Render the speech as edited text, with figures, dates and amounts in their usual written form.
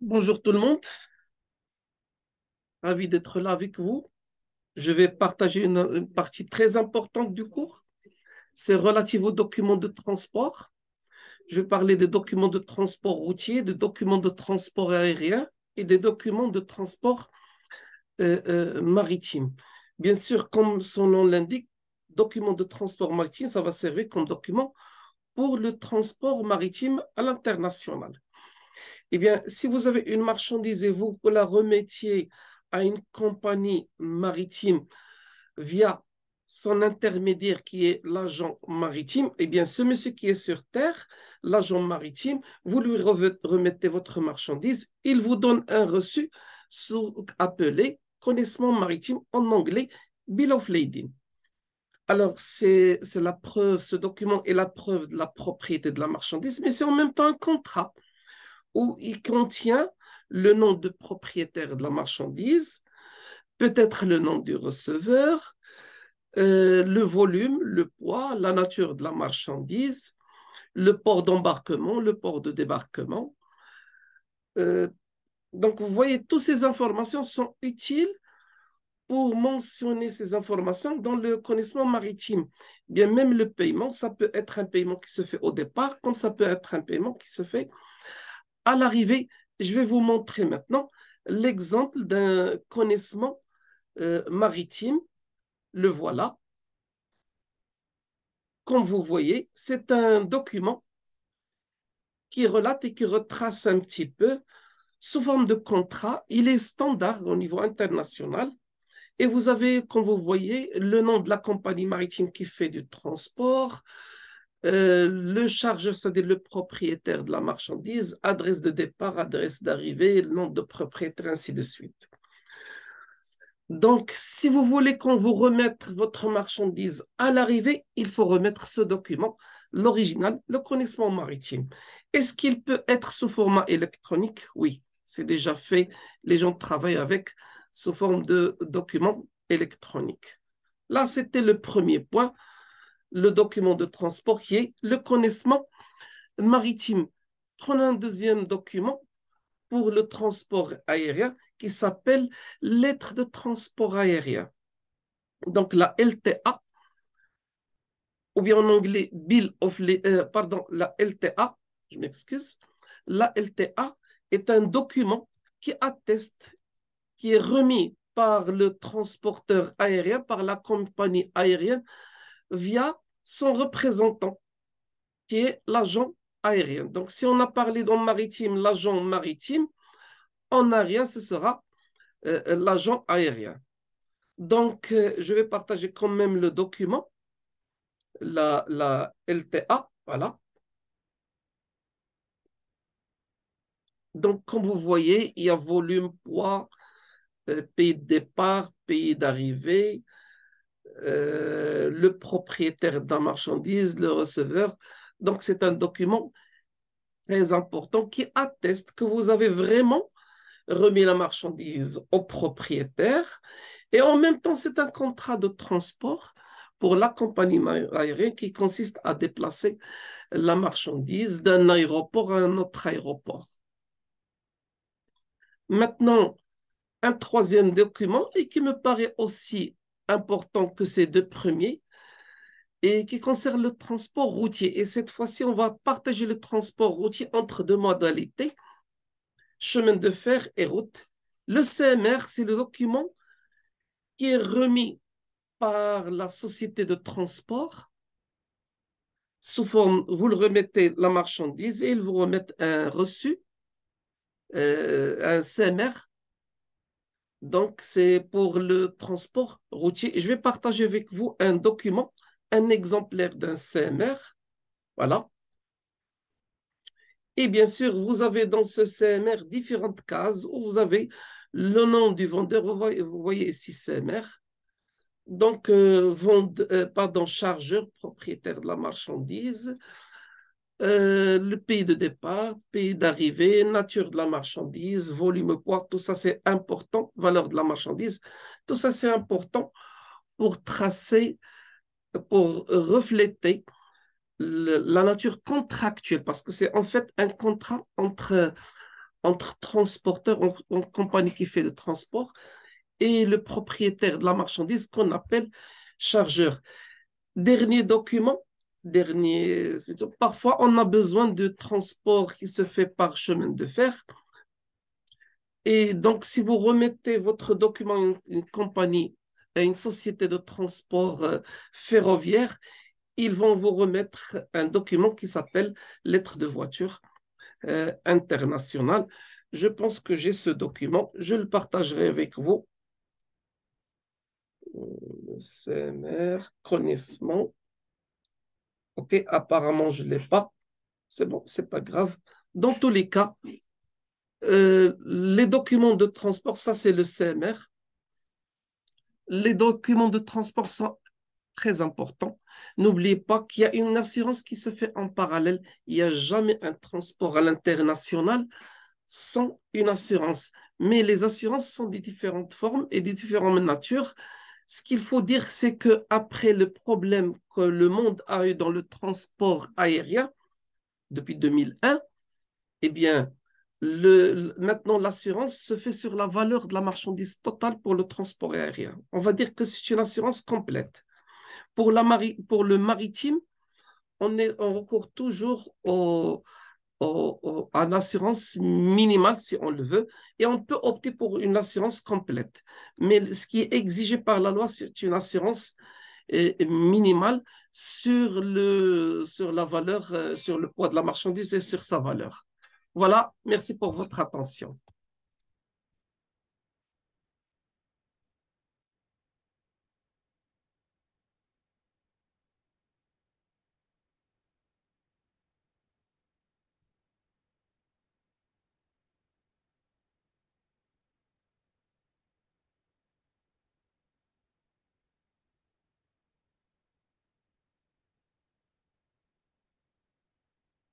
Bonjour tout le monde, ravi d'être là avec vous. Je vais partager une partie très importante du cours. C'est relatif aux documents de transport. Je vais parler des documents de transport routier, des documents de transport aérien et des documents de transport maritime. Bien sûr, comme son nom l'indique, document de transport maritime, ça va servir comme document pour le transport maritime à l'international. Eh bien, si vous avez une marchandise et vous la remettiez à une compagnie maritime via son intermédiaire qui est l'agent maritime, eh bien, ce monsieur qui est sur terre, l'agent maritime, vous lui remettez votre marchandise, il vous donne un reçu appelé connaissement maritime en anglais, Bill of Lading. Alors, c'est la preuve, ce document est la preuve de la propriété de la marchandise, mais c'est en même temps un contrat où il contient le nom de propriétaire de la marchandise, peut-être le nom du receveur, le volume, le poids, la nature de la marchandise, le port d'embarquement, le port de débarquement. Euh, donc, vous voyez, toutes ces informations sont utiles pour mentionner ces informations dans le connaissement maritime. Bien, même le paiement, ça peut être un paiement qui se fait au départ, comme ça peut être un paiement qui se fait à l'arrivée. Je vais vous montrer maintenant l'exemple d'un connaissement maritime. Le voilà. Comme vous voyez, c'est un document qui relate et qui retrace un petit peu sous forme de contrat. Il est standard au niveau international. Et vous avez, comme vous voyez, le nom de la compagnie maritime qui fait du transport, le chargeur, c'est-à-dire le propriétaire de la marchandise, adresse de départ, adresse d'arrivée, nom de propriétaire, ainsi de suite. Donc, si vous voulez qu'on vous remette votre marchandise à l'arrivée, il faut remettre ce document, l'original, le connaissement maritime. Est-ce qu'il peut être sous format électronique? Oui, c'est déjà fait. Les gens travaillent avec sous forme de document électronique. Là, c'était le premier point, le document de transport qui est le connaissement maritime. Prenons un deuxième document pour le transport aérien qui s'appelle lettre de transport aérien. Donc la LTA, ou bien en anglais la LTA, je m'excuse, la LTA est un document qui atteste, qui est remis par le transporteur aérien, par la compagnie aérienne, via son représentant, qui est l'agent aérien. Donc, si on a parlé dans maritime, l'agent maritime, en aérien, ce sera l'agent aérien. Donc, je vais partager quand même le document, la LTA, voilà. Donc, comme vous voyez, il y a volume, poids, pays de départ, pays d'arrivée, le propriétaire de la marchandise, le receveur. Donc, c'est un document très important qui atteste que vous avez vraiment remis la marchandise au propriétaire. Et en même temps, c'est un contrat de transport pour la compagnie aérienne qui consiste à déplacer la marchandise d'un aéroport à un autre aéroport. Maintenant, un troisième document et qui me paraît aussi important que ces deux premiers et qui concerne le transport routier. Et cette fois-ci, on va partager le transport routier entre deux modalités, chemin de fer et route. Le CMR, c'est le document qui est remis par la société de transport sous forme, vous le remettez la marchandise et ils vous remettent un reçu, un CMR. Donc, c'est pour le transport routier. Je vais partager avec vous un document, un exemplaire d'un CMR. Voilà. Et bien sûr, vous avez dans ce CMR différentes cases où vous avez le nom du vendeur. Vous voyez ici CMR. Donc, pardon, chargeur, propriétaire de la marchandise, le pays de départ, pays d'arrivée, nature de la marchandise, volume, poids, tout ça c'est important, valeur de la marchandise, tout ça c'est important pour tracer, pour refléter la nature contractuelle, parce que c'est en fait un contrat entre entre transporteur, en compagnie qui fait le transport, et le propriétaire de la marchandise qu'on appelle chargeur. Dernier document, parfois on a besoin de transport qui se fait par chemin de fer. Et donc, si vous remettez votre document à une compagnie, à une société de transport ferroviaire, ils vont vous remettre un document qui s'appelle lettre de voiture internationale. Je pense que j'ai ce document. Je le partagerai avec vous. CMR, connaissement. OK, apparemment, je ne l'ai pas. C'est bon, c'est pas grave. Dans tous les cas, les documents de transport, ça c'est le CMR. Les documents de transport sont très importants. N'oubliez pas qu'il y a une assurance qui se fait en parallèle. Il n'y a jamais un transport à l'international sans une assurance. Mais les assurances sont de différentes formes et de différentes natures. Ce qu'il faut dire, c'est qu'après le problème que le monde a eu dans le transport aérien depuis 2001, eh bien, maintenant, l'assurance se fait sur la valeur de la marchandise totale pour le transport aérien. On va dire que c'est une assurance complète. Pour le maritime, on recourt toujours à l'assurance minimale si on le veut, et on peut opter pour une assurance complète. Mais ce qui est exigé par la loi, c'est une assurance minimale sur la valeur, sur le poids de la marchandise et sur sa valeur. Voilà, merci pour votre attention.